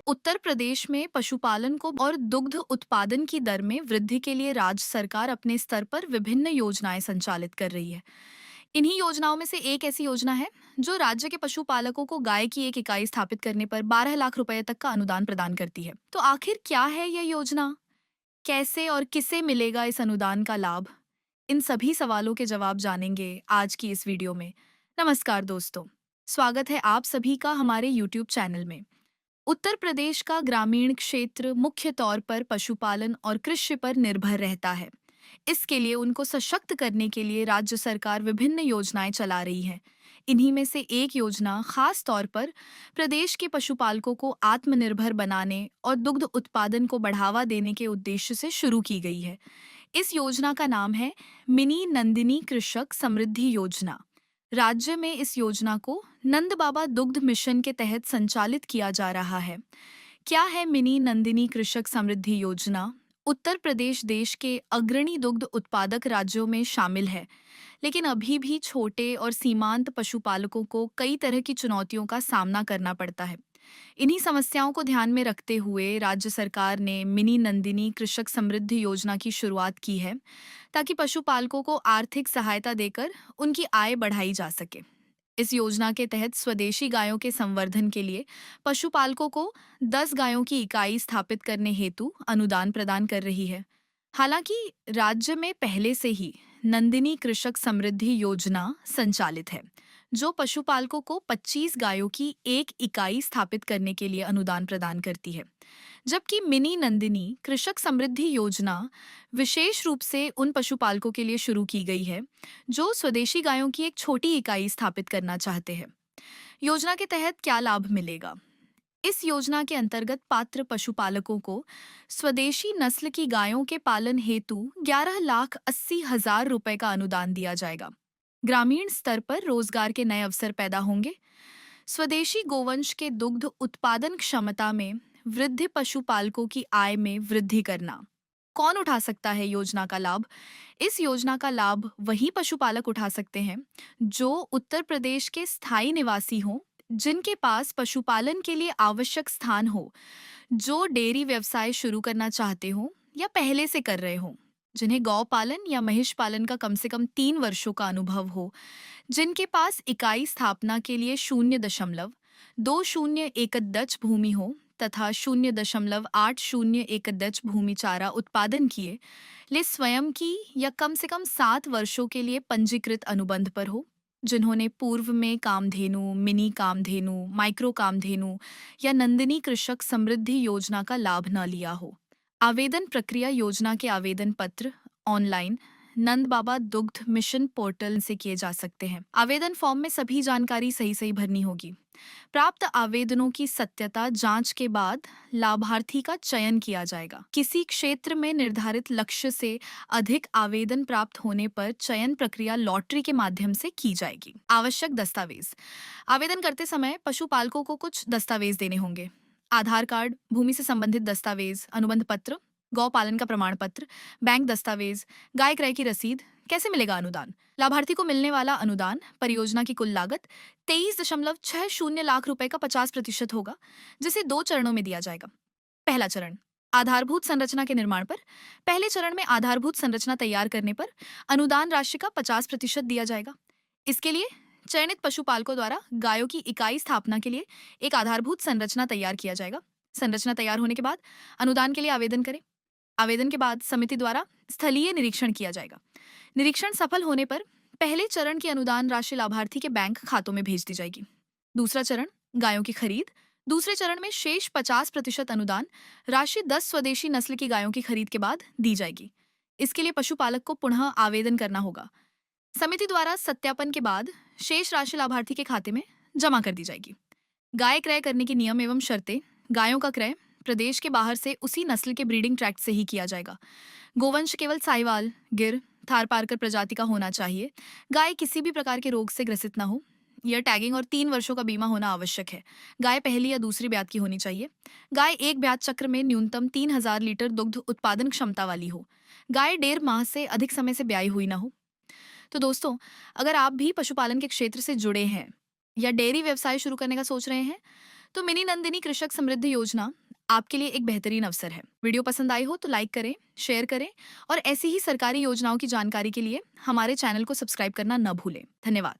उत्तर प्रदेश में पशुपालन को और दुग्ध उत्पादन की दर में वृद्धि के लिए राज्य सरकार अपने स्तर पर विभिन्न योजनाएं संचालित कर रही है। इन्हीं योजनाओं में से एक ऐसी योजना है जो राज्य के पशुपालकों को गाय की एक इकाई स्थापित करने पर 12 लाख रुपए तक का अनुदान प्रदान करती है। तो आखिर क्या है यह योजना, कैसे और किसे मिलेगा इस अनुदान का लाभ? इन सभी सवालों के जवाब जानेंगे आज की इस वीडियो में। नमस्कार दोस्तों, स्वागत है आप सभी का हमारे यूट्यूब चैनल में। उत्तर प्रदेश का ग्रामीण क्षेत्र मुख्य तौर पर पशुपालन और कृषि पर निर्भर रहता है। इसके लिए उनको सशक्त करने के लिए राज्य सरकार विभिन्न योजनाएं चला रही है। इन्हीं में से एक योजना खास तौर पर प्रदेश के पशुपालकों को आत्मनिर्भर बनाने और दुग्ध उत्पादन को बढ़ावा देने के उद्देश्य से शुरू की गई है। इस योजना का नाम है मिनी नंदिनी कृषक समृद्धि योजना। राज्य में इस योजना को नंद बाबा दुग्ध मिशन के तहत संचालित किया जा रहा है। क्या है मिनी नंदिनी कृषक समृद्धि योजना? उत्तर प्रदेश देश के अग्रणी दुग्ध उत्पादक राज्यों में शामिल है, लेकिन अभी भी छोटे और सीमांत पशुपालकों को कई तरह की चुनौतियों का सामना करना पड़ता है। इन्हीं समस्याओं को ध्यान में रखते हुए राज्य सरकार ने मिनी नंदिनी कृषक समृद्धि योजना की शुरुआत की है, ताकि पशुपालकों को आर्थिक सहायता देकर उनकी आय बढ़ाई जा सके। इस योजना के तहत स्वदेशी गायों के संवर्धन के लिए पशुपालकों को 10 गायों की इकाई स्थापित करने हेतु अनुदान प्रदान कर रही है। हालांकि राज्य में पहले से ही नंदिनी कृषक समृद्धि योजना संचालित है, जो पशुपालकों को 25 गायों की एक इकाई स्थापित करने के लिए अनुदान प्रदान करती है। जबकि मिनी नंदिनी कृषक समृद्धि योजना विशेष रूप से उन पशुपालकों के लिए शुरू की गई है जो स्वदेशी गायों की एक छोटी इकाई स्थापित करना चाहते हैं। योजना के तहत क्या लाभ मिलेगा? इस योजना के अंतर्गत पात्र पशुपालकों को स्वदेशी नस्ल की गायों के पालन हेतु 11,80,000 रुपए का अनुदान दिया जाएगा। ग्रामीण स्तर पर रोजगार के नए अवसर पैदा होंगे। स्वदेशी गोवंश के दुग्ध उत्पादन क्षमता में वृद्धि, पशुपालकों की आय में वृद्धि करना। कौन उठा सकता है योजना का लाभ? इस योजना का लाभ वही पशुपालक उठा सकते हैं जो उत्तर प्रदेश के स्थायी निवासी हों, जिनके पास पशुपालन के लिए आवश्यक स्थान हो, जो डेयरी व्यवसाय शुरू करना चाहते हों या पहले से कर रहे हों, जिन्हें गौ पालन या महिष पालन का कम से कम 3 वर्षों का अनुभव हो, जिनके पास इकाई स्थापना के लिए 0.20 भूमि हो तथा 0.801 भूमि चारा उत्पादन किए ले स्वयं की या कम से कम 7 वर्षों के लिए पंजीकृत अनुबंध पर हो, जिन्होंने पूर्व में कामधेनु, मिनी कामधेनु, माइक्रो कामधेनु या नंदिनी कृषक समृद्धि योजना का लाभ न लिया हो। आवेदन प्रक्रिया: योजना के आवेदन पत्र ऑनलाइन नंद बाबा दुग्ध मिशन पोर्टल से किए जा सकते हैं। आवेदन फॉर्म में सभी जानकारी सही सही भरनी होगी। प्राप्त आवेदनों की सत्यता जांच के बाद लाभार्थी का चयन किया जाएगा। किसी क्षेत्र में निर्धारित लक्ष्य से अधिक आवेदन प्राप्त होने पर चयन प्रक्रिया लॉटरी के माध्यम से की जाएगी। आवश्यक दस्तावेज: आवेदन करते समय पशुपालकों को कुछ दस्तावेज देने होंगे। आधार कार्ड, भूमि से संबंधित दस्तावेज, अनुबंध पत्र, गौ पालन का प्रमाण पत्र, बैंक दस्तावेज, गाय क्रय की रसीद। कैसे मिलेगा अनुदान? लाभार्थी को मिलने वाला अनुदान परियोजना की कुल लागत 23.60 लाख रुपए का 50% होगा, जिसे 2 चरणों में दिया जाएगा। पहला चरण: आधारभूत संरचना के निर्माण पर। पहले चरण में आधारभूत संरचना तैयार करने पर अनुदान राशि का 50% दिया जाएगा। इसके लिए चयनित पशुपालकों द्वारा गायों की इकाई स्थापना के लिए एक आधारभूत संरचना तैयार किया जाएगा। संरचना तैयार होने के बाद अनुदान के लिए आवेदन करें। आवेदन के बाद समिति द्वारा स्थलीय निरीक्षण किया जाएगा। निरीक्षण सफल होने पर पहले चरण की अनुदान राशि लाभार्थी के बैंक खातों में भेज दी जाएगी। दूसरा चरण: गायों की खरीद। दूसरे चरण में शेष 50% अनुदान राशि 10 स्वदेशी नस्ल की गायों की खरीद के बाद दी जाएगी। इसके लिए पशुपालक को पुनः आवेदन करना होगा। समिति द्वारा सत्यापन के बाद शेष राशि लाभार्थी के खाते में जमा कर दी जाएगी। गाय क्रय करने के नियम एवं शर्तें: गायों का क्रय प्रदेश के बाहर से उसी नस्ल के ब्रीडिंग ट्रैक्ट से ही किया जाएगा। गोवंश केवल साहिवाल, गिर, थारपारकर प्रजाति का होना चाहिए। गाय किसी भी प्रकार के रोग से ग्रसित न हो। ईयर टैगिंग और 3 वर्षों का बीमा होना आवश्यक है। गाय पहली या दूसरी ब्यात की होनी चाहिए। गाय एक ब्यात चक्र में न्यूनतम 3000 लीटर दुग्ध उत्पादन क्षमता वाली हो। गाय 1.5 माह से अधिक समय से ब्याई हुई ना हो। तो दोस्तों, अगर आप भी पशुपालन के क्षेत्र से जुड़े हैं या डेयरी व्यवसाय शुरू करने का सोच रहे हैं, तो मिनी नंदिनी कृषक समृद्धि योजना आपके लिए एक बेहतरीन अवसर है। वीडियो पसंद आई हो तो लाइक करें, शेयर करें और ऐसी ही सरकारी योजनाओं की जानकारी के लिए हमारे चैनल को सब्सक्राइब करना न भूलें। धन्यवाद।